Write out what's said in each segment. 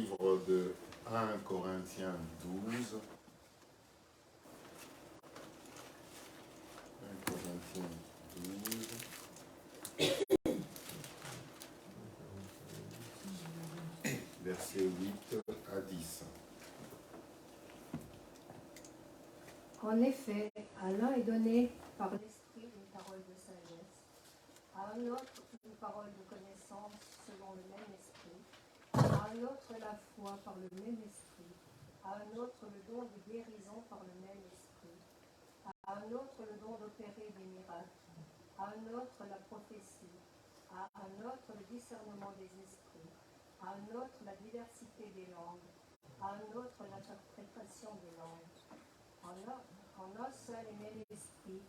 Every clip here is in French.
livre de 1 Corinthiens 12. 1 Corinthiens 12. Versets 8 à 10. En effet, à l'un est donné par l'Esprit une parole de sagesse, à un autre une parole de connaissance selon le même Esprit, à un autre la foi par le même Esprit, à un autre le don de guérison par le même Esprit, à un autre le don d'opérer des miracles, à un autre la prophétie, à un autre le discernement des esprits, à un autre la diversité des langues, à un autre l'interprétation des langues. En un seul et même esprit,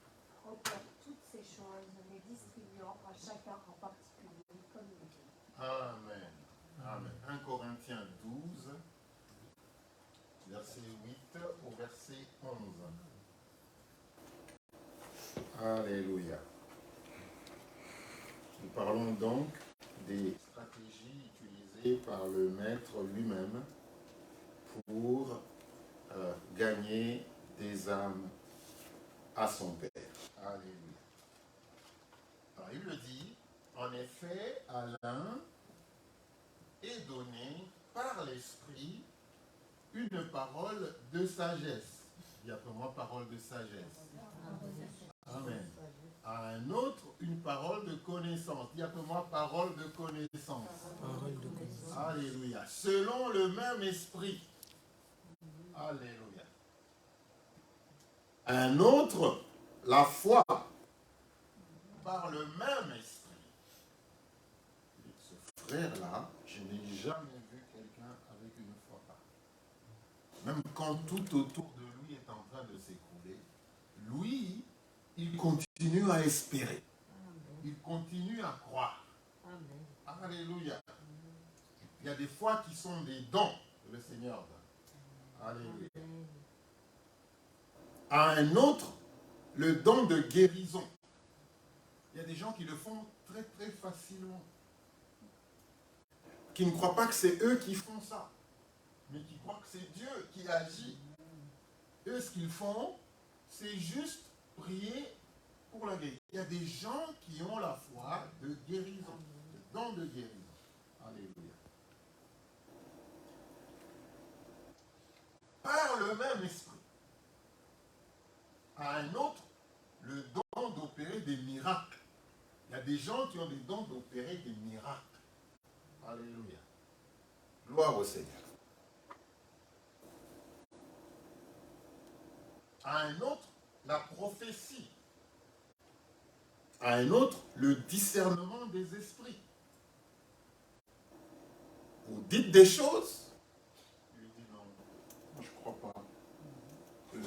opère toutes ces choses, les distribuant à chacun en particulier comme il veut. Amen. Amen. 1 Corinthiens 12, verset 8 au verset 11. Alléluia. Nous parlons donc des stratégies utilisées par le Maître lui-même pour gagner des âmes à son Père. Alléluia. Alors, il le dit, en effet, à l'un est donné par l'Esprit une parole de sagesse. Il y a pour moi parole de sagesse. Amen. À un autre, une parole de connaissance. Il y a pour moi parole de connaissance. Parole de connaissance. Alléluia. Selon le même esprit. Alléluia. À un autre, la foi par le même esprit. Ce frère-là, je n'ai jamais vu quelqu'un avec une foi pareille. Même quand tout autour de lui est en train de s'écrouler, lui, il continue à espérer. Il continue à croire. Alléluia. Il y a des fois qui sont des dons que le Seigneur donne. Alléluia. À un autre, le don de guérison. Il y a des gens qui le font très très facilement. Qui ne croient pas que c'est eux qui font ça. Mais qui croient que c'est Dieu qui agit. Eux, ce qu'ils font, c'est juste prier pour la guérison. Il y a des gens qui ont la foi de guérison. Le don de guérison. Alléluia. Par le même esprit. À un autre, le don d'opérer des miracles. Il y a des gens qui ont des dons d'opérer des miracles. Alléluia. Gloire au Seigneur. À un autre, la prophétie. À un autre, le discernement des esprits. Vous dites des choses. Il lui dit non, je ne crois pas. Je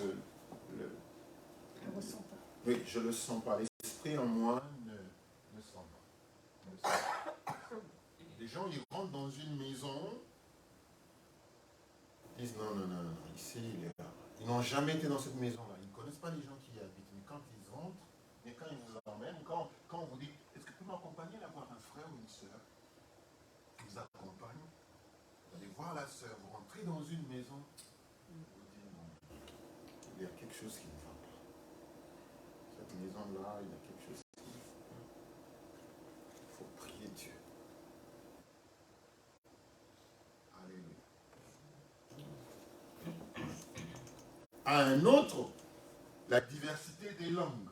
ne ressens pas. Oui, je ne le sens pas. L'esprit en moi ne sent pas. Ne sent pas. Les gens, ils rentrent dans une maison, ils disent non, ici, ils n'ont jamais été dans cette maison-là. Ils ne connaissent pas les gens qui y habitent. Mais quand ils rentrent, et quand ils vous emmènent, quand on vous dit, est-ce que tu peux m'accompagner là voir un frère ou une soeur qui vous accompagne? Vous allez voir la soeur, vous rentrez dans une maison, vous dites non, il y a quelque chose qui ne va pas. Cette maison-là, il y a quelque chose qui ne va pas. Il faut prier Dieu. Alléluia. À un autre, la diversité des langues.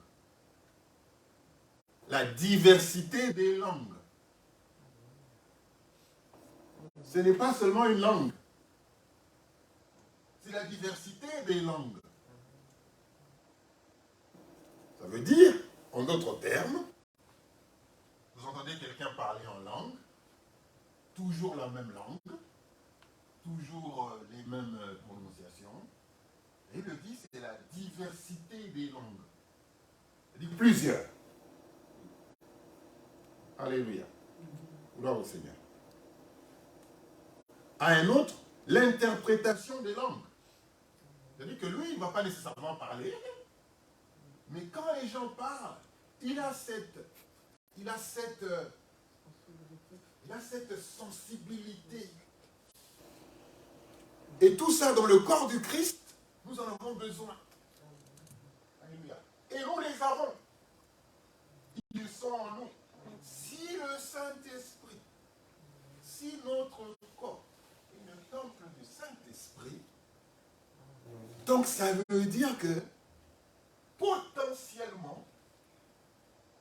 La diversité des langues. Ce n'est pas seulement une langue. C'est la diversité des langues. Ça veut dire, en d'autres termes, vous entendez quelqu'un parler en langue, toujours la même langue, toujours les mêmes prononciations. Et il le dit, c'est la diversité des langues. Il dit plusieurs. Alléluia. Gloire au Seigneur. À un autre, l'interprétation des langues. C'est-à-dire que lui, il ne va pas nécessairement parler, mais quand les gens parlent, il a cette sensibilité Et tout ça dans le corps du Christ, nous en avons besoin. Alléluia. Et nous les avons. Ils sont en nous. Si le Saint-Esprit, si notre corps est le temple du Saint-Esprit, donc ça veut dire que potentiellement,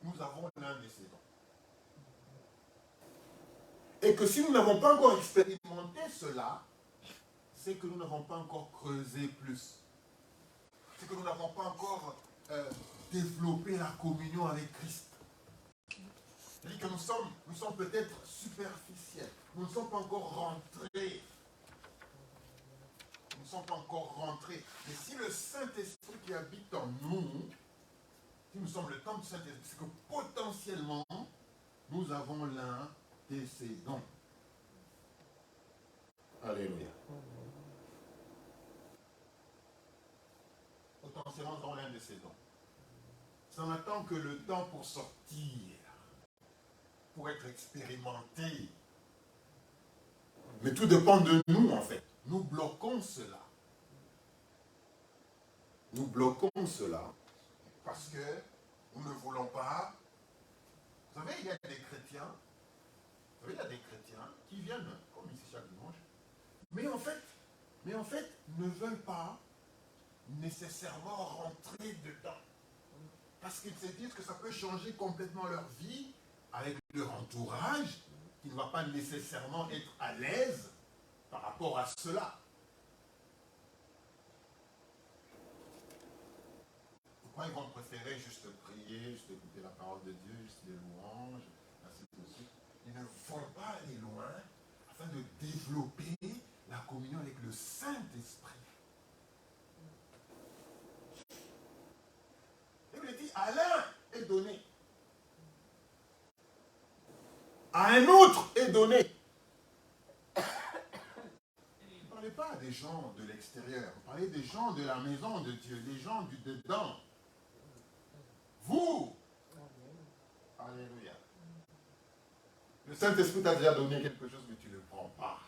nous avons l'un de ces dons. Et que si nous n'avons pas encore expérimenté cela, c'est que nous n'avons pas encore creusé plus. C'est que nous n'avons pas encore développé la communion avec Christ. C'est-à-dire que nous sommes peut-être superficiels. Nous ne sommes pas encore rentrés. Nous ne sommes pas encore rentrés. Mais si le Saint-Esprit qui habite en nous, si nous sommes le temple du Saint-Esprit, c'est que potentiellement, nous avons l'un de ces dons. Alléluia. Potentiellement, nous avons l'un de ces dons. Ça n'attend que le temps pour sortir, pour être expérimenté. Mais tout dépend de nous, en fait. Nous bloquons cela. Nous bloquons cela parce que nous ne voulons pas. Vous savez, il y a des chrétiens, qui viennent, comme ici chaque dimanche, mais en fait, ne veulent pas nécessairement rentrer dedans. Parce qu'ils se disent que ça peut changer complètement leur vie avec leur entourage, qui ne va pas nécessairement être à l'aise par rapport à cela. Pourquoi ils vont préférer juste prier, juste écouter la parole de Dieu, juste les louanges, ainsi de suite. Ils ne vont pas aller loin afin de développer la communion avec le Saint-Esprit. Et il dit, à l'un est donné. À un autre est donné. Ne parlez pas des gens de l'extérieur. Vous parlez des gens de la maison de Dieu, des gens du dedans. Vous. Alléluia. Le Saint-Esprit t'a déjà donné quelque chose, mais tu ne le prends pas.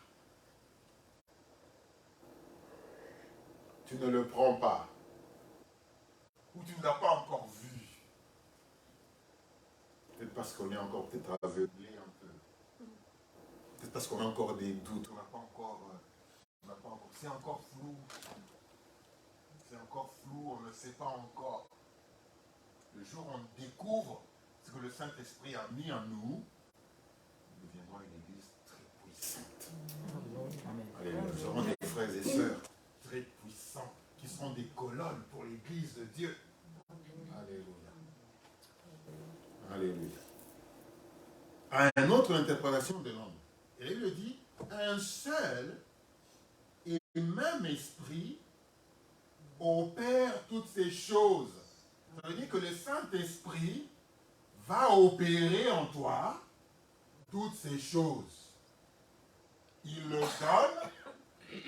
Tu ne le prends pas. Ou tu ne l'as pas encore vu. Peut-être parce qu'on est encore peut-être aveuglé un peu. Peut-être parce qu'on a encore des doutes. On n'a pas encore. C'est encore flou. C'est encore flou, on ne sait pas encore. Le jour où on découvre ce que le Saint-Esprit a mis en nous, nous deviendrons une église très puissante. Allez, nous serons des frères et sœurs très puissants qui seront des colonnes pour l'église de Dieu. Alléluia. Alléluia. À une autre interprétation de l'homme, et il le dit, un seul et même esprit opère toutes ces choses. Ça veut dire que le Saint-Esprit va opérer en toi toutes ces choses. Il le donne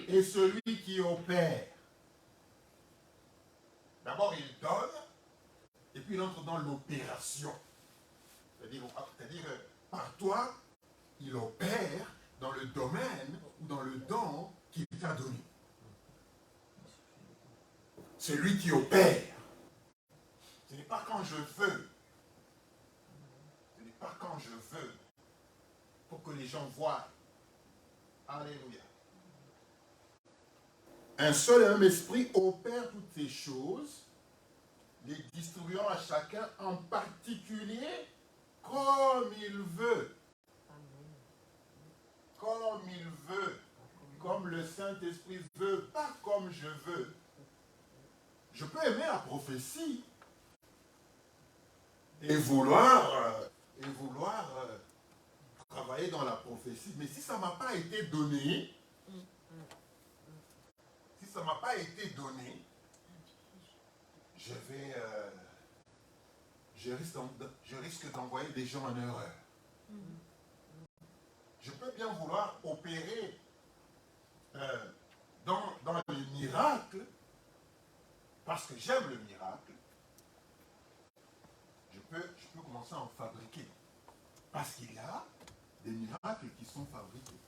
et celui qui opère. D'abord, il donne et puis il entre dans l'opération. C'est-à-dire par toi, il opère dans le domaine ou dans le don qu'il t'a donné. C'est lui qui opère. Ce n'est pas quand je veux. Ce n'est pas quand je veux. Pour que les gens voient. Alléluia. Un seul et même esprit opère toutes ces choses, les distribuant à chacun en particulier comme il veut. Comme il veut. Comme le Saint-Esprit veut, pas comme je veux. Je peux aimer la prophétie et vouloir travailler dans la prophétie. Mais si ça ne m'a pas été donné, je risque d'envoyer des gens en erreur. Je peux bien vouloir opérer dans les miracles, parce que j'aime le miracle. Je peux commencer à en fabriquer. Parce qu'il y a des miracles qui sont fabriqués.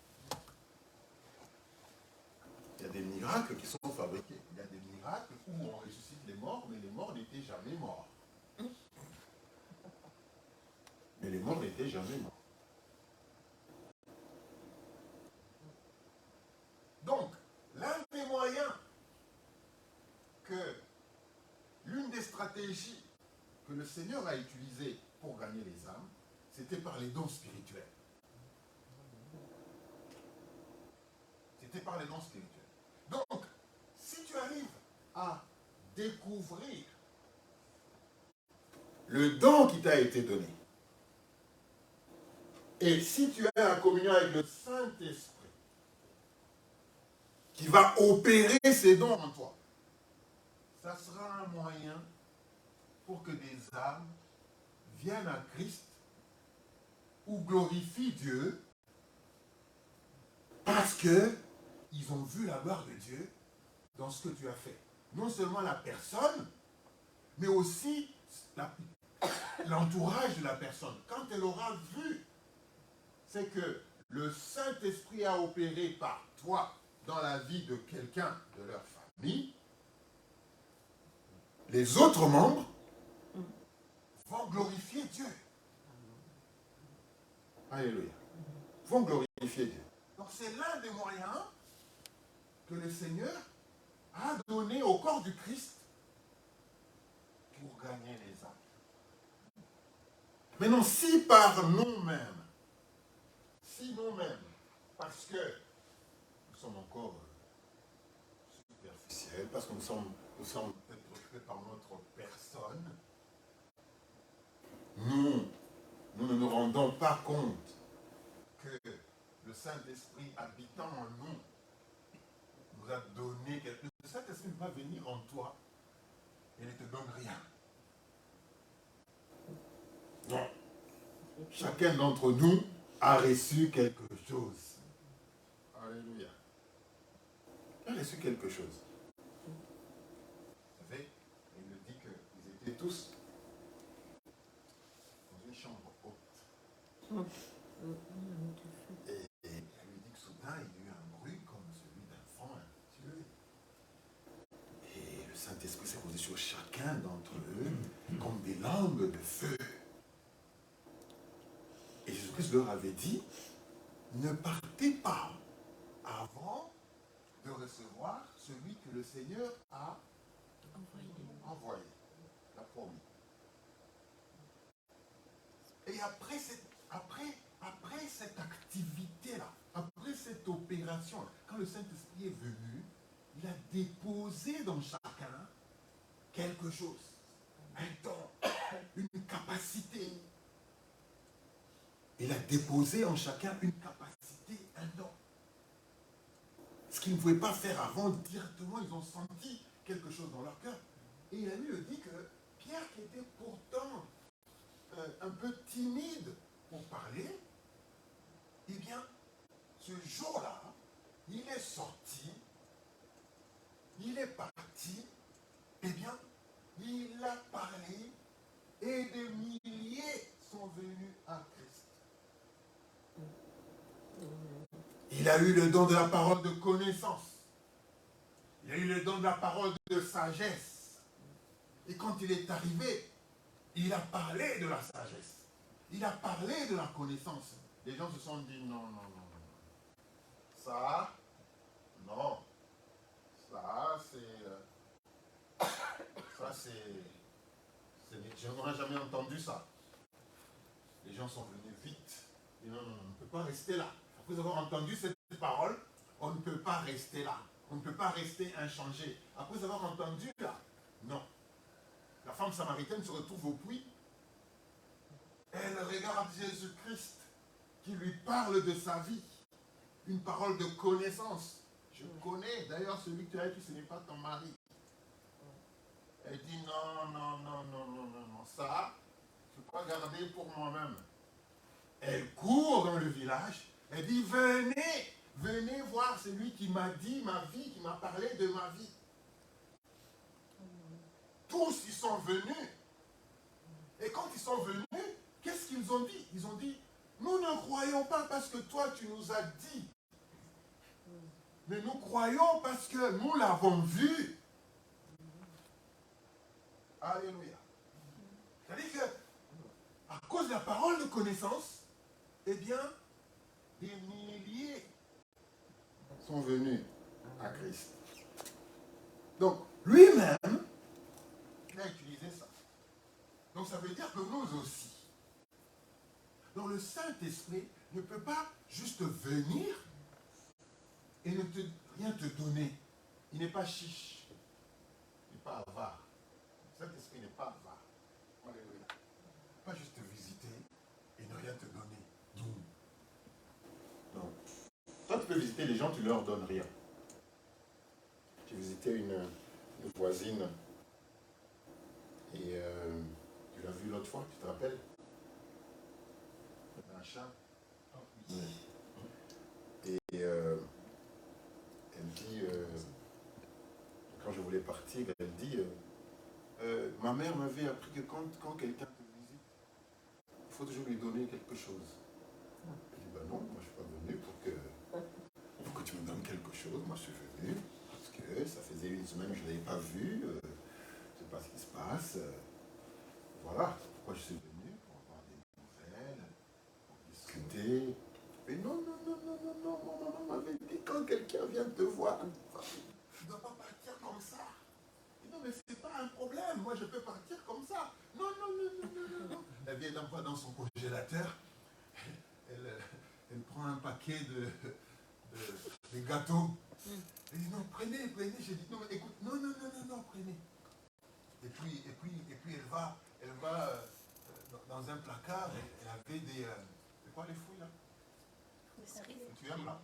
Il y a a des miracles qui sont fabriqués. Il y a des miracles où on ressuscite les morts, mais les morts n'étaient jamais morts. Mais les morts n'étaient jamais morts. Donc, l'un des moyens que l'une des stratégies que le Seigneur a utilisées pour gagner les âmes, c'était par les dons spirituels. C'était par les dons spirituels. Donc, si tu arrives à découvrir le don qui t'a été donné, et si tu as la communion avec le Saint-Esprit, qui va opérer ces dons en toi, ça sera un moyen pour que des âmes viennent à Christ ou glorifient Dieu parce qu'ils ont vu la gloire de Dieu dans ce que tu as fait. Non seulement la personne, mais aussi l'entourage de la personne. Quand elle aura vu, c'est que le Saint-Esprit a opéré par toi dans la vie de quelqu'un de leur famille, les autres membres vont glorifier Dieu. Alléluia. Vont glorifier Dieu. Donc c'est l'un des moyens que le Seigneur a donné au corps du Christ pour gagner les âmes. Maintenant, si par nous-mêmes, parce que nous sommes encore superficiels, parce que nous sommes peut-être préoccupés par notre personne, nous ne nous rendons pas compte que le Saint-Esprit habitant en nous nous a donné quelque chose. Le Saint-Esprit va venir en toi et ne te donne rien. Non. Chacun d'entre nous a reçu quelque chose. Alléluia. Il a reçu quelque chose. Vous savez, il me dit qu'ils étaient tous dans une chambre haute. Et il lui dit que soudain, il y a eu un bruit comme celui d'enfant tué. Et le Saint-Esprit s'est posé sur chacun d'entre eux comme des langues de feu. Et Jésus-Christ leur avait dit, ne partez pas avant de recevoir celui que le Seigneur a envoyé, l'a promis. Et après cette activité-là, après cette opération, quand le Saint-Esprit est venu, il a déposé dans chacun quelque chose, un don, une capacité. Il a déposé en chacun une capacité, un don. Ce qu'ils ne pouvaient pas faire avant, directement, ils ont senti quelque chose dans leur cœur. Et il a lui dit que Pierre, qui était pourtant un peu timide pour parler, eh bien, ce jour-là, il est sorti, il est parti, eh bien, il a parlé et des milliers sont venus à Christ. Il a eu le don de la parole de connaissance. Il a eu le don de la parole de sagesse. Et quand il est arrivé, il a parlé de la sagesse. Il a parlé de la connaissance. Les gens se sont dit non. Ça, non. Je n'aurais jamais entendu ça. Les gens sont venus vite. Et non, on ne peut pas rester là. Après avoir entendu cette parole, on ne peut pas rester là. On ne peut pas rester inchangé. Après avoir entendu là, non. La femme samaritaine se retrouve au puits. Elle regarde Jésus-Christ qui lui parle de sa vie. Une parole de connaissance. Je connais d'ailleurs celui que tu as dit, ce n'est pas ton mari. Elle dit non. Ça, je ne peux pas garder pour moi-même. Elle court dans le village. Elle dit venez voir celui qui m'a dit ma vie, qui m'a parlé de ma vie. Tous ils sont venus. Et quand ils sont venus, qu'est-ce qu'ils ont dit? Ils ont dit, nous ne croyons pas parce que toi tu nous as dit. Mais nous croyons parce que nous l'avons vu. Alléluia. C'est-à-dire que, à cause de la parole de connaissance, eh bien, des milliers sont venus à Christ. Donc, lui-même, il a utilisé ça. Donc, ça veut dire que nous aussi. Donc, le Saint-Esprit ne peut pas juste venir et rien te donner. Il n'est pas chiche. Il n'est pas avare. Le Saint-Esprit n'est pas avare. Alléluia. Pas juste te visiter et ne rien te donner. Non. Toi, tu peux visiter les gens, tu ne leur donnes rien. J'ai visité une voisine et tu l'as vue l'autre fois, tu te rappelles? Un chat. Et elle dit, quand je voulais partir, elle dit, ma mère m'avait appris que quand quelqu'un te visite, il faut toujours lui donner quelque chose. Je dis, ben non, moi je ne suis pas venu pour que tu me donnes quelque chose. Moi je suis venu parce que ça faisait une semaine que je ne l'avais pas vu, je ne sais pas ce qui se passe. Voilà, c'est pourquoi je suis venu, pour avoir des nouvelles, pour discuter. Mais non, mon maman m'avait dit, quand quelqu'un vient te voir, tu ne dois pas partir comme ça. Non, mais ce n'est pas un problème, moi je peux partir comme ça. Non. Elle vient d'un fois dans son congélateur, elle prend un paquet de gâteaux. Elle dit, non, prenez. J'ai dit, non, mais écoute, non, prenez. Et puis elle va dans un placard, elle avait des... c'est quoi les fruits là? Tu aimes là?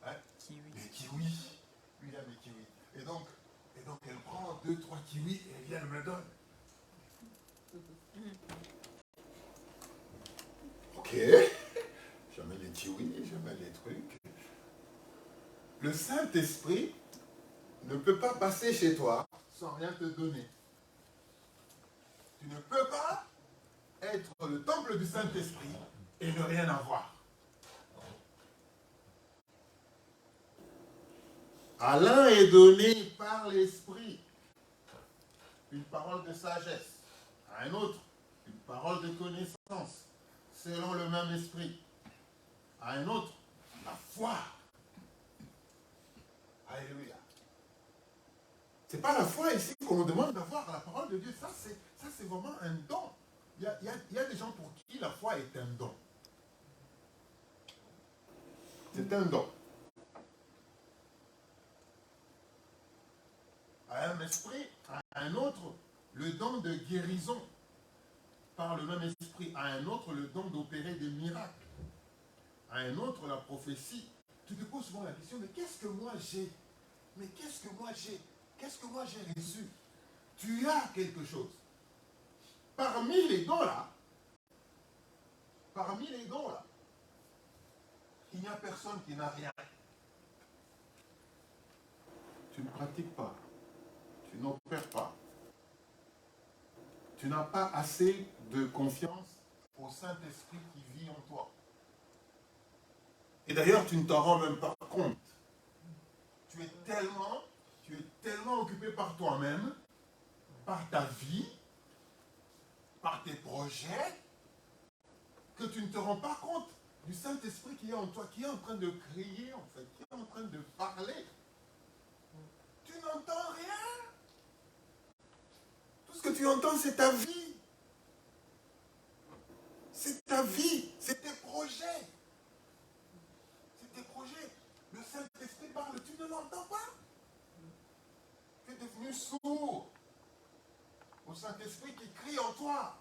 Hein? Les kiwis. Lui, il aime les kiwis. Et donc, elle prend 2-3 kiwis et elle vient, elle me donne. Ok. J'aime les kiwis, j'aime les trucs. Le Saint-Esprit ne peut pas passer chez toi sans rien te donner. Tu ne peux pas être le temple du Saint-Esprit et ne rien avoir. À l'un est donné par l'Esprit une parole de sagesse, à un autre une parole de connaissance, selon le même esprit, à un autre la foi. Alléluia. C'est pas la foi ici qu'on nous demande d'avoir la parole de Dieu. Ça c'est vraiment un don. Il y a des gens pour qui la foi est un don. C'est un don. À un esprit, à un autre, le don de guérison par le même esprit. À un autre, le don d'opérer des miracles. À un autre, la prophétie. Tu te poses souvent la question, mais qu'est-ce que moi j'ai? Mais qu'est-ce que moi j'ai? Qu'est-ce que moi j'ai reçu? Tu as quelque chose. Parmi les dons là, il n'y a personne qui n'a rien. Tu ne pratiques pas. Tu n'opères pas. Tu n'as pas assez de confiance au Saint-Esprit qui vit en toi. Et d'ailleurs, tu ne t'en rends même pas compte. Tu es tellement occupé par toi-même, par ta vie, par tes projets, que tu ne te rends pas compte du Saint-Esprit qui est en toi, qui est en train de crier, en fait, qui est en train de parler. Tu n'entends rien. Tout ce que tu entends, c'est ta vie. C'est ta vie, c'est tes projets. C'est tes projets. Le Saint-Esprit parle, tu ne l'entends pas. Tu es devenu sourd au Saint-Esprit qui crie en toi.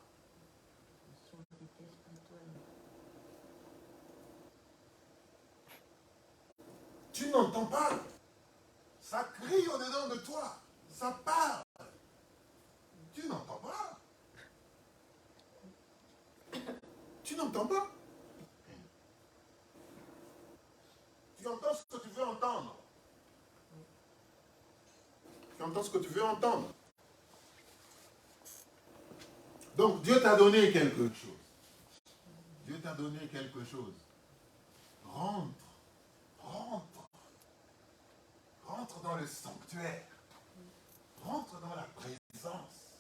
Tu n'entends pas. Ça crie au-dedans de toi. Ça parle. Tu n'entends pas. Tu n'entends pas. Tu entends ce que tu veux entendre. Tu entends ce que tu veux entendre. Donc Dieu t'a donné quelque chose. Dieu t'a donné quelque chose. Rentre. rentre dans le sanctuaire. Rentre dans la présence.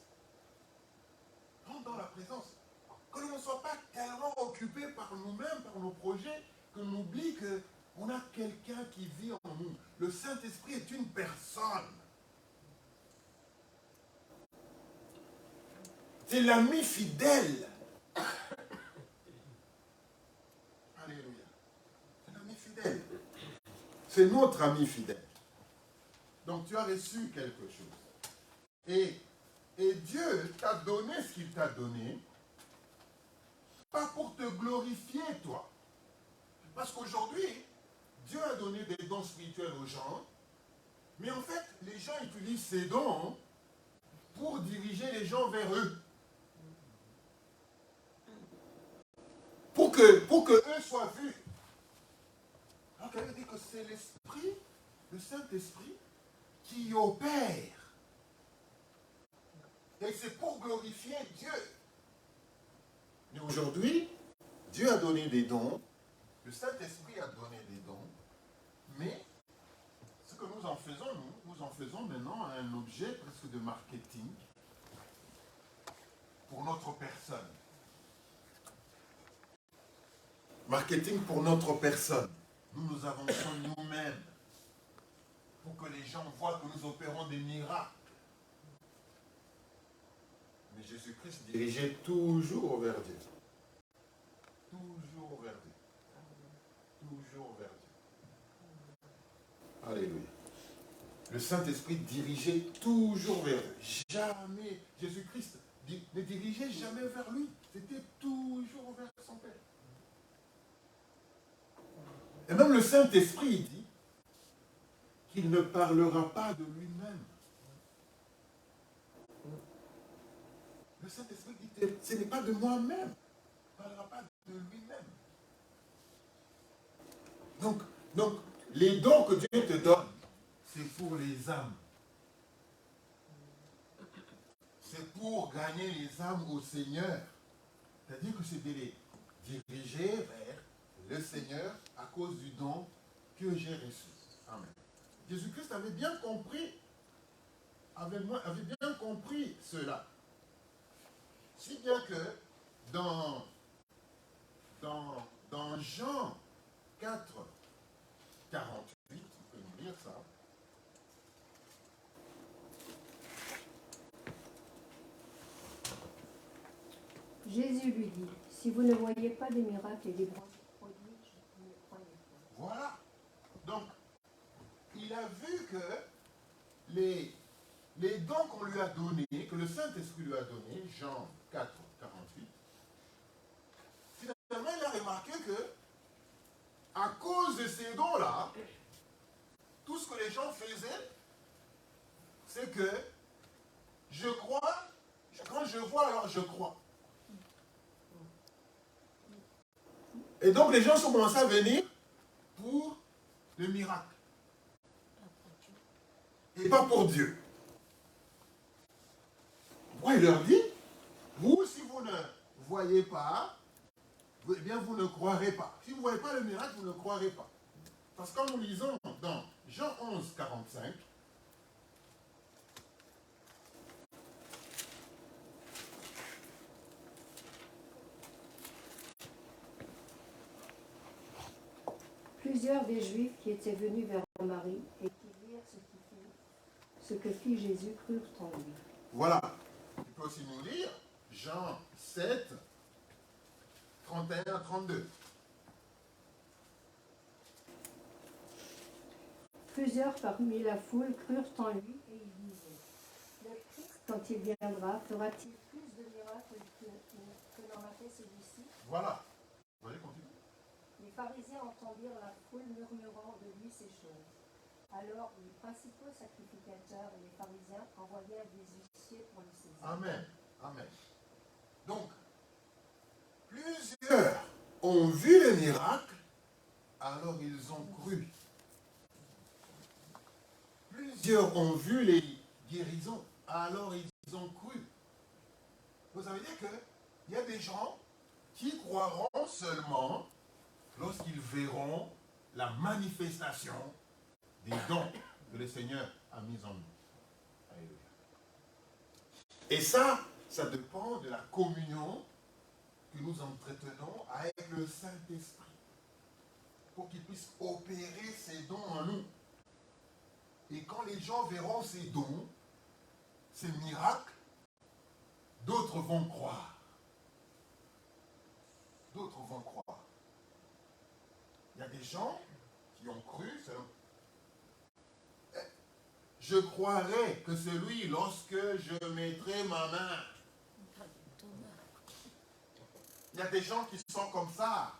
Rentre dans la présence. Que l'on ne soit pas tellement occupé par nous-mêmes, par nos projets, que l'on oublie qu'on a quelqu'un qui vit en nous. Le Saint-Esprit est une personne. C'est l'ami fidèle. Alléluia. C'est l'ami fidèle. C'est notre ami fidèle. Donc tu as reçu quelque chose. Et Dieu t'a donné ce qu'il t'a donné, pas pour te glorifier, toi. Parce qu'aujourd'hui, Dieu a donné des dons spirituels aux gens, mais en fait, les gens utilisent ces dons pour diriger les gens vers eux. Pour que eux soient vus. Donc, elle dit que c'est l'Esprit, le Saint-Esprit, qui opère. Et c'est pour glorifier Dieu. Mais aujourd'hui, Dieu a donné des dons, le Saint-Esprit a donné des dons, mais ce que nous en faisons, nous en faisons maintenant un objet presque de marketing pour notre personne. Marketing pour notre personne. Nous avançons nous-mêmes pour que les gens voient que nous opérons des miracles. Mais Jésus-Christ dirigeait toujours vers Dieu. Toujours vers Dieu. Toujours vers Dieu. Alléluia. Le Saint-Esprit dirigeait toujours vers Dieu. Jamais, Jésus-Christ ne dirigeait jamais vers lui. C'était toujours vers son Père. Et même le Saint-Esprit dit qu'il ne parlera pas de lui-même. Le Saint-Esprit dit, ce n'est pas de moi-même. Il ne parlera pas de lui-même. Donc, les dons que Dieu te donne, c'est pour les âmes. C'est pour gagner les âmes au Seigneur. C'est-à-dire que c'est de les diriger vers le Seigneur à cause du don que j'ai reçu. Amen. Jésus-Christ avait bien compris cela. Si bien que dans Jean 4, 48, on peut nous lire ça. Jésus lui dit, si vous ne voyez pas des miracles et des prodiges, vous ne croyez pas. Voilà. Donc, il a vu que les dons qu'on lui a donnés, que le Saint-Esprit lui a donnés, Jean 4, 48, finalement, il a remarqué que, à cause de ces dons-là, tout ce que les gens faisaient, c'est que je crois, quand je vois, alors je crois. Et donc, les gens sont commencés à venir pour le miracle. Et pas pour Dieu. Moi, il leur dit, vous, si vous ne voyez pas, eh bien, vous ne croirez pas. Si vous ne voyez pas le miracle, vous ne croirez pas. Parce que quand nous lisons dans Jean 11, 45, Plusieurs des Juifs qui étaient venus vers Marie et qui virent ce que fit Jésus crurent en lui. voilà. Tu peux aussi nous lire Jean 7, 31 à 32. Plusieurs parmi la foule crurent en lui et ils disaient, le Christ, quand il viendra, fera-t-il plus de miracles que n'en a fait celui-ci? Voilà. Vous voyez, continue. Les pharisiens entendirent la foule murmurant de lui ces choses. Alors les principaux sacrificateurs et les pharisiens envoyèrent des huissiers pour le saisir. Amen. Amen. Donc, plusieurs ont vu le miracle, alors ils ont cru. Plusieurs ont vu les guérisons, alors ils ont cru. Vous savez dire qu'il y a des gens qui croiront seulement lorsqu'ils verront la manifestation des dons. que le Seigneur a mis en nous. Alléluia. Et ça dépend de la communion que nous entretenons avec le Saint-Esprit pour qu'il puisse opérer ses dons en nous. Et quand les gens verront ces dons, ces miracles, d'autres vont croire. D'autres vont croire. Il y a des gens qui ont cru, je croirais que c'est lui lorsque je mettrai ma main. Il y a des gens qui sont comme ça.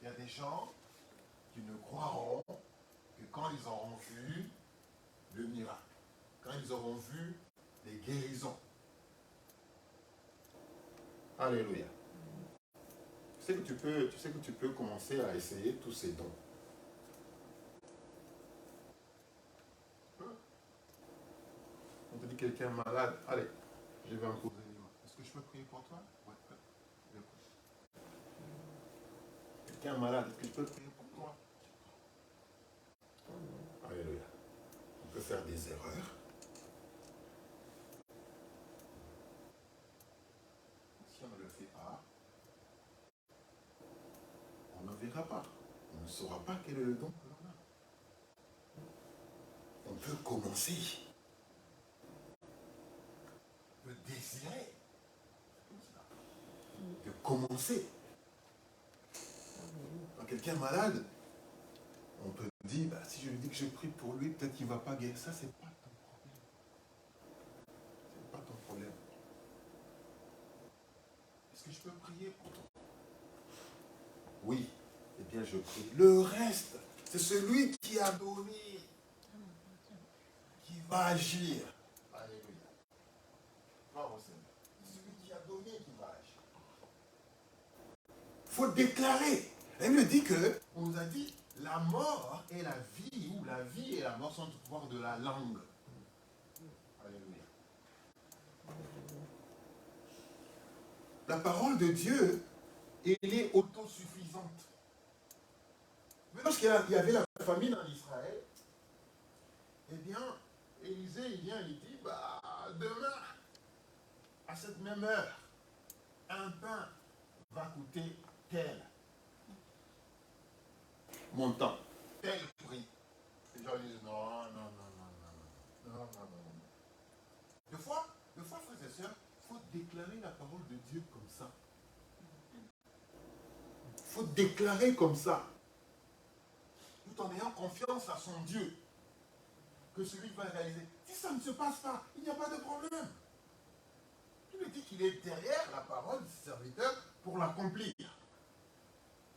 Il y a des gens qui ne croiront que quand ils auront vu le miracle, quand ils auront vu les guérisons. Alléluia. Tu sais que tu peux commencer à essayer tous ces dons. On te dit quelqu'un est malade, allez, je vais imposer les mains. Est-ce que je peux prier pour toi? Ouais, quelqu'un est malade, est-ce que je peux prier pour toi? Alléluia. On peut faire des erreurs. Si on ne le fait pas, on ne verra pas. On ne saura pas quel est le don que l'on a. On peut commencer. On peut désirer. De commencer. Quand quelqu'un est malade, on peut dire, bah, si je lui dis que je prie pour lui, peut-être qu'il ne va pas guérir. Ça, c'est pas ton problème. C'est pas ton problème. Est-ce que je peux prier pour toi? Oui. Eh bien, je prie. Le reste, c'est celui qui a donné, qui va agir. Alléluia. Gloire au Seigneur. C'est celui qui a donné qui va agir. Il faut déclarer. Elle me dit que, on nous a dit, la mort et la vie, ou la vie et la mort sont au pouvoir de la langue. Alléluia. La parole de Dieu, elle est autosuffisante. Mais lorsqu'il y avait la famine en Israël, eh bien, Élisée, il vient, il dit, bah, demain, à cette même heure, un pain va coûter tel montant, tel prix. Les gens disent, non. Deux fois, frères et sœurs, il faut déclarer la parole de Dieu comme ça. Il faut déclarer comme ça. Tout en ayant confiance à son Dieu. Que celui qui va réaliser. Si ça ne se passe pas, il n'y a pas de problème. Il lui dit qu'il est derrière la parole du serviteur pour l'accomplir.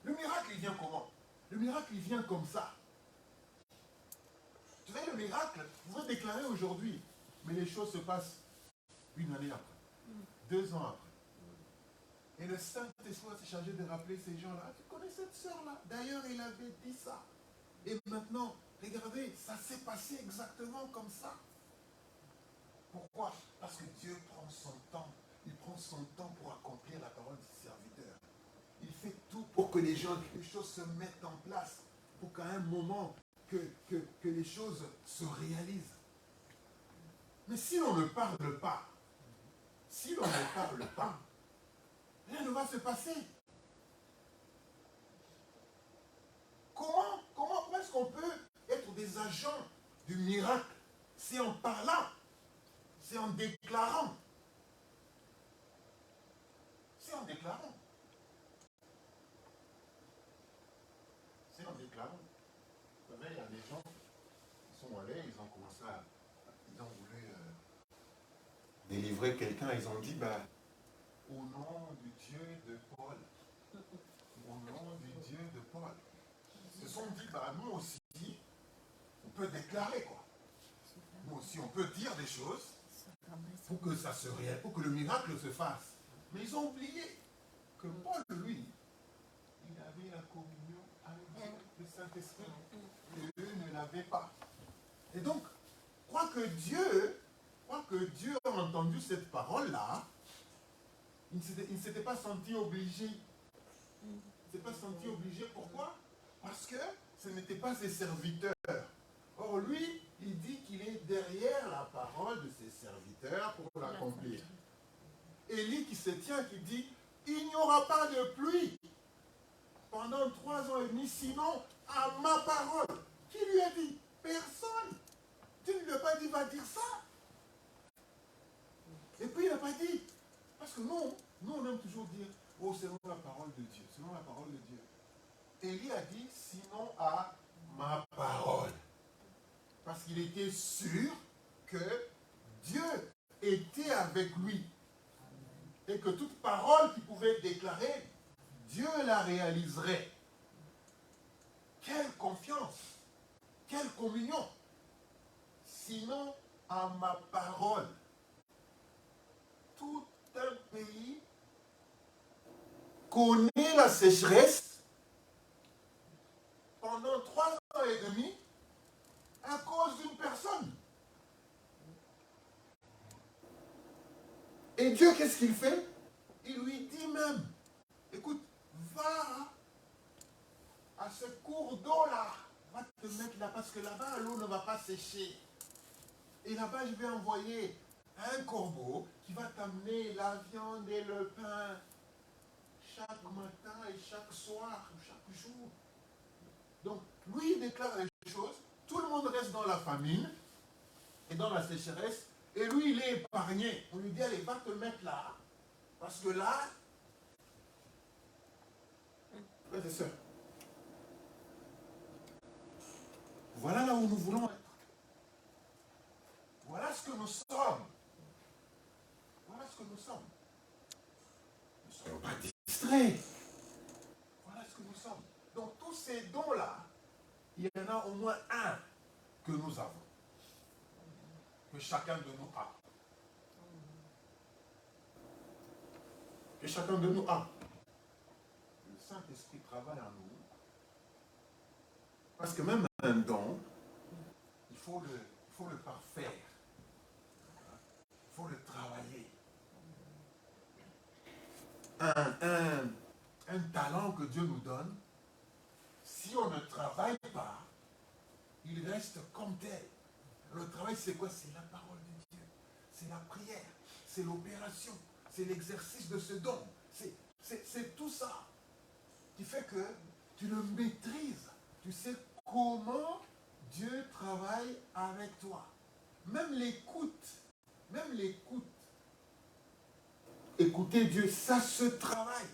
Le miracle, il vient comment? Le miracle, il vient comme ça. Vous savez, le miracle, vous pouvez déclarer aujourd'hui, mais les choses se passent une année après, 2 ans après. Et le Saint-Esprit s'est chargé de rappeler ces gens-là. Tu connais cette sœur-là? D'ailleurs, il avait dit ça. Et maintenant, regardez, ça s'est passé exactement comme ça. Pourquoi? Parce que Dieu prend son temps. Il prend son temps pour accomplir la parole du serviteur. Il fait tout pour que les choses se mettent en place. Pour qu'à un moment, que les choses se réalisent. Mais si l'on ne parle pas, rien ne va se passer. Comment est-ce qu'on peut être des agents du miracle? C'est en parlant, c'est en déclarant. C'est en déclarant. C'est en déclarant. Vous savez, il y a des gens qui sont allés, ils ont commencé à... Ils ont voulu délivrer quelqu'un, ils ont dit, bah, au nom du Dieu de Paul, au nom du Dieu de Paul. Ils se sont dit, bah, nous aussi, on peut déclarer, quoi. Nous aussi, on peut dire des choses pour que ça se réalise, pour que le miracle se fasse. Mais ils ont oublié que Paul, lui, il avait la communion avec le Saint-Esprit. Et eux ne l'avaient pas. Et donc, crois que Dieu a entendu cette parole-là, il ne s'était pas senti obligé. Il ne s'était pas senti obligé. Pourquoi? Parce que ce n'étaient pas ses serviteurs. Oh, Or lui, il dit qu'il est derrière la parole de ses serviteurs pour l'accomplir. Élie qui se tient, qui dit, il n'y aura pas de pluie pendant 3 ans et demi, sinon à ma parole. Qui lui a dit? Personne. Tu ne lui as pas dit, va dire ça. Et puis il n'a pas dit. Parce que nous on aime toujours dire, oh, selon la parole de Dieu, selon la parole de Dieu. Élie a dit, sinon à ma parole. Parce qu'il était sûr que Dieu était avec lui. Et que toute parole qu'il pouvait déclarer, Dieu la réaliserait. Quelle confiance, quelle communion. Sinon, à ma parole, tout un pays connaît la sécheresse pendant 3 ans et demi à cause d'une personne. Et Dieu, qu'est-ce qu'il fait? Il lui dit même, écoute, va à ce cours d'eau-là, va te mettre là, parce que là-bas, l'eau ne va pas sécher. Et là-bas, je vais envoyer un corbeau qui va t'amener la viande et le pain chaque matin et chaque soir, chaque jour. Donc, lui, il déclare les choses, tout le monde reste dans la famine et dans la sécheresse, et lui, il est épargné. On lui dit, allez, va te mettre là, parce que là, frères et sœurs, voilà là où nous voulons être. Voilà ce que nous sommes. Voilà ce que nous sommes. Ne soyons pas distraits. Voilà ce que nous sommes. Donc tous ces dons-là, il y en a au moins un que nous avons. Que chacun de nous a. Que chacun de nous a. Le Saint-Esprit travaille en nous. Parce que même un don, il faut le parfaire. Il faut le travailler. Un talent que Dieu nous donne, si on ne travaille pas, il reste comme tel. Le travail, c'est quoi? C'est la parole de Dieu. C'est la prière. C'est l'opération. C'est l'exercice de ce don. C'est tout ça qui fait que tu le maîtrises. Tu sais comment Dieu travaille avec toi. Même l'écoute. Même l'écoute. Écouter Dieu, ça se travaille.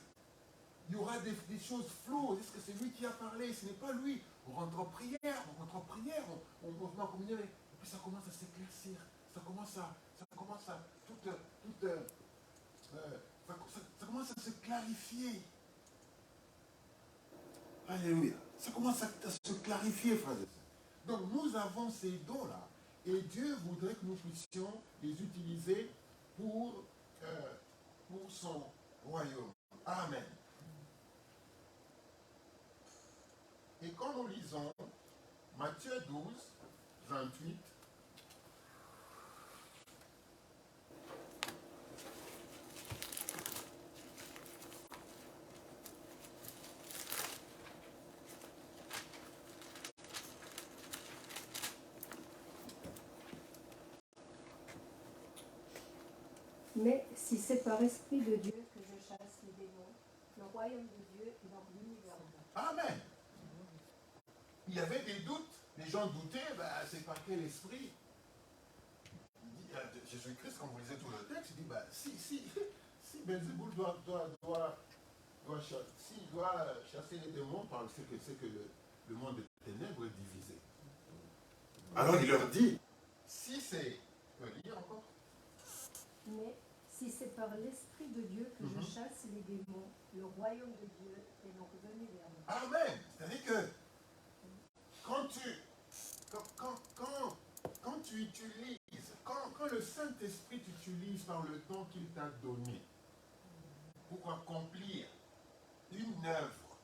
Il y aura des choses floues. Est-ce que c'est lui qui a parlé? Ce n'est pas lui. On rentre en prière, on se met en communion, et puis ça commence à s'éclaircir. Ça commence à se clarifier. Alléluia. Ça commence à se clarifier, frères et sœurs. Donc nous avons ces dons-là, et Dieu voudrait que nous puissions les utiliser pour son royaume. Amen. Et quand nous lisons Matthieu 12, 28, Mais si c'est par esprit de Dieu que je chasse les démons, le royaume de Dieu est donc l'univers. Amen. Il y avait des doutes, les gens doutaient, c'est par quel esprit? Jésus-Christ, quand vous lisez tout le texte, il dit, si Belzéboul doit chasser les démons, c'est que le monde des ténèbres est divisé. Alors il leur dit, si c'est... Tu peux lire encore? Mais si c'est par l'esprit de Dieu que je chasse les démons, le royaume de Dieu est donc venu vers nous. Amen. C'est-à-dire que quand tu utilises, quand le Saint-Esprit t'utilise par le temps qu'il t'a donné pour accomplir une œuvre,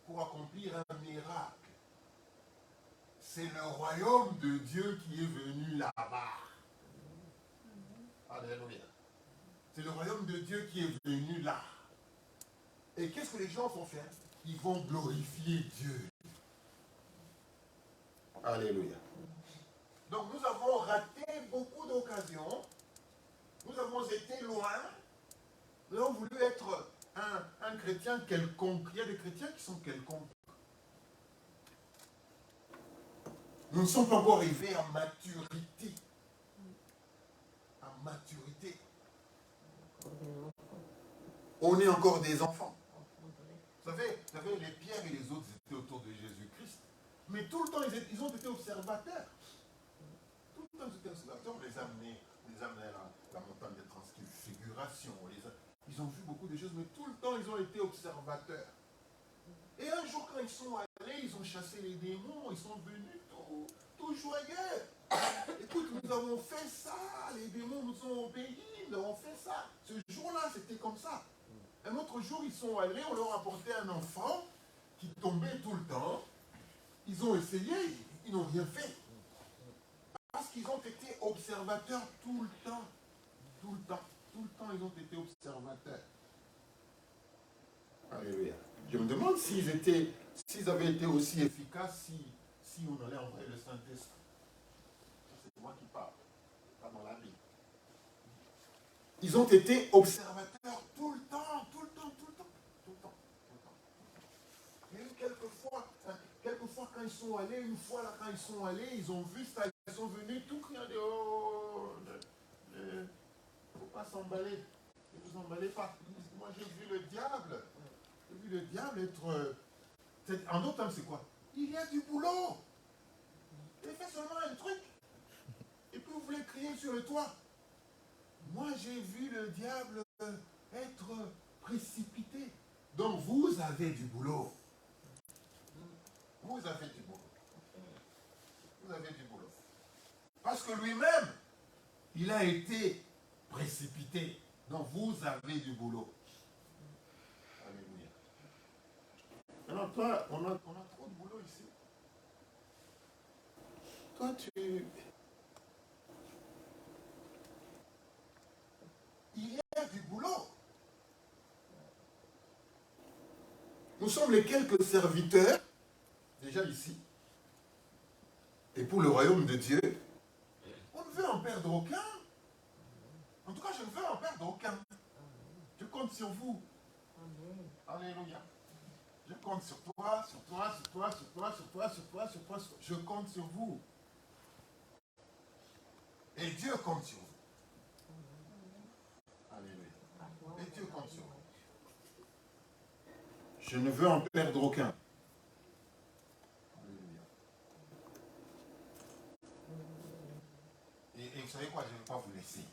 pour accomplir un miracle, c'est le royaume de Dieu qui est venu là-bas. Alléluia. C'est le royaume de Dieu qui est venu là. Et qu'est-ce que les gens vont faire? Ils vont glorifier Dieu. Alléluia. Donc nous avons raté beaucoup d'occasions. Nous avons été loin. Nous avons voulu être un chrétien quelconque. Il y a des chrétiens qui sont quelconques. Nous ne sommes pas encore arrivés à maturité. À maturité. On est encore des enfants. Vous savez, les Pierre et les autres étaient autour de Jésus-Christ. Mais tout le temps, ils ont été observateurs. Tout le temps, ils étaient observateurs. On les amenait à la montagne de transfiguration. Ils ont vu beaucoup de choses, mais tout le temps, ils ont été observateurs. Et un jour, quand ils sont allés, ils ont chassé les démons, ils sont venus tout joyeux. Écoute, nous avons fait ça, les démons nous ont obéi, nous avons fait ça. Ce jour-là, c'était comme ça. Un autre jour, ils sont allés, on leur a apporté un enfant qui tombait tout le temps. Ils ont essayé, ils n'ont rien fait. Parce qu'ils ont été observateurs tout le temps. Tout le temps. Tout le temps, ils ont été observateurs. Alléluia. Je me demande s'ils avaient été aussi efficaces si on allait envoyer le Saint-Esprit. C'est moi qui parle, pas dans la Bible. Ils ont été observateurs tout le temps, tout le temps, tout le temps, tout le temps, tout le temps. Il y a eu quelquefois quand ils sont allés, une fois là quand ils sont allés, ils ont vu ça, ils sont venus tout criant de oh, il ne faut pas s'emballer, ne vous emballez pas. Moi j'ai vu le diable. J'ai vu le diable être... En d'autres termes, c'est quoi? Il y a du boulot. Il fait seulement un truc. Et puis vous voulez crier sur le toit. Moi, j'ai vu le diable être précipité. Donc, vous avez du boulot. Vous avez du boulot. Vous avez du boulot. Parce que lui-même, il a été précipité. Donc, vous avez du boulot. Alors toi, on a trop de boulot ici. Toi, il y a du boulot. Nous sommes les quelques serviteurs, déjà ici. Et pour le royaume de Dieu, on ne veut en perdre aucun. En tout cas, je ne veux en perdre aucun. Je compte sur vous. Alléluia. Je compte sur toi, sur toi, sur toi, sur toi, sur toi, sur toi, sur toi, sur toi. Je compte sur vous. Et Dieu compte sur vous. Alléluia. Et Dieu compte sur vous. Je ne veux en perdre aucun. Alléluia. Et vous savez quoi, je ne vais pas vous laisser.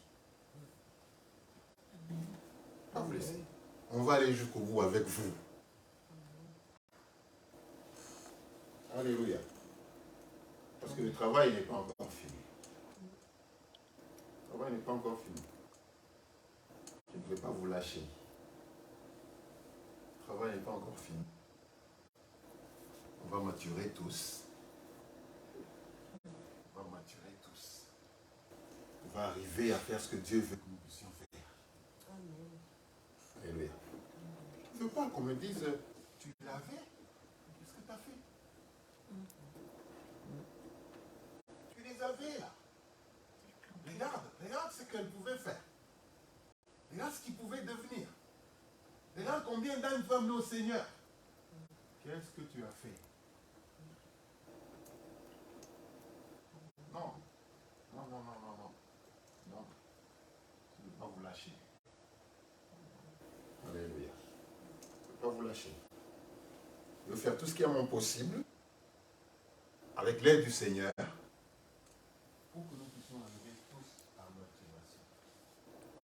Pas vous laisser. On va aller jusqu'au bout avec vous. Alléluia. Parce que le travail n'est pas encore fini. Le travail n'est pas encore fini. Je ne vais pas vous lâcher. Le travail n'est pas encore fini. On va maturer tous. On va maturer tous. On va arriver à faire ce que Dieu veut que nous puissions faire. Alléluia. Je ne veux pas qu'on me dise, tu l'avais, qu'est-ce que tu as fait? Tu les avais là. Regarde ce qu'elle pouvait faire. Regarde ce qu'ils pouvaient devenir. Regarde combien d'âmes peuvent amener au Seigneur. Qu'est-ce que tu as fait? Non. Non, non, non, non, non. Non. Je ne veux pas vous lâcher. Alléluia. Je ne veux pas vous lâcher. Je veux faire tout ce qui est mon possible, avec l'aide du Seigneur, pour que nous puissions arriver tous à maturation.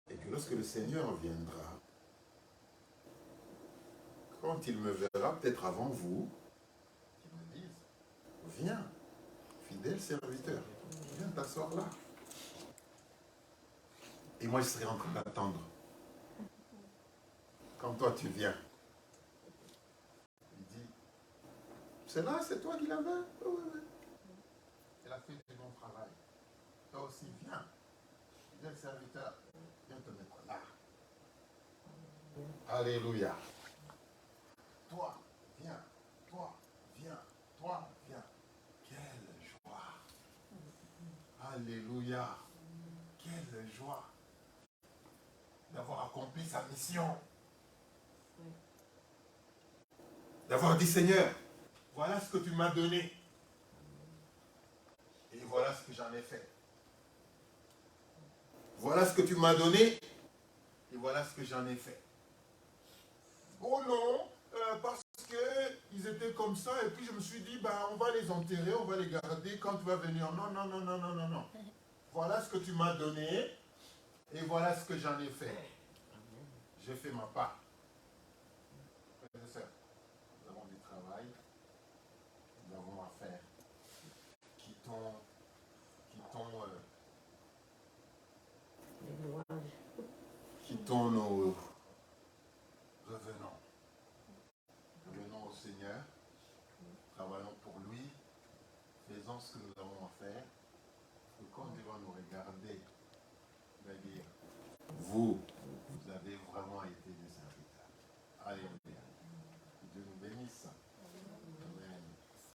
Et que lorsque le Seigneur viendra, quand il me verra, peut-être avant vous, qu'il me dise, viens, fidèle serviteur, viens t'asseoir là. Et moi, je serai en train d'attendre. Quand toi, tu viens, il dit, c'est là, c'est toi qui l'avais? Oui, oui. Elle a fait du bon travail. Toi aussi, viens. Fidèle serviteur, viens te mettre là. Alléluia. Toi, viens. Toi, viens. Toi, viens. Quelle Alléluia. Quelle joie d'avoir accompli sa mission. D'avoir dit, Seigneur, voilà ce que tu m'as donné. Et voilà ce que j'en ai fait. Voilà ce que tu m'as donné. Et voilà ce que j'en ai fait. Oh non, parce qu'ils étaient comme ça. Et puis je me suis dit, bah, on va les enterrer, on va les garder quand tu vas venir. Non, non, non, non, non, non, non. Voilà ce que tu m'as donné. Et voilà ce que j'en ai fait. J'ai fait ma part. Frères et sœurs, nous avons du travail. Nous avons à faire. Quittons nos revenons. Revenons au Seigneur. Travaillons pour lui. Faisons ce que nous avons à faire. Et quand il va nous regarder, il va dire, vous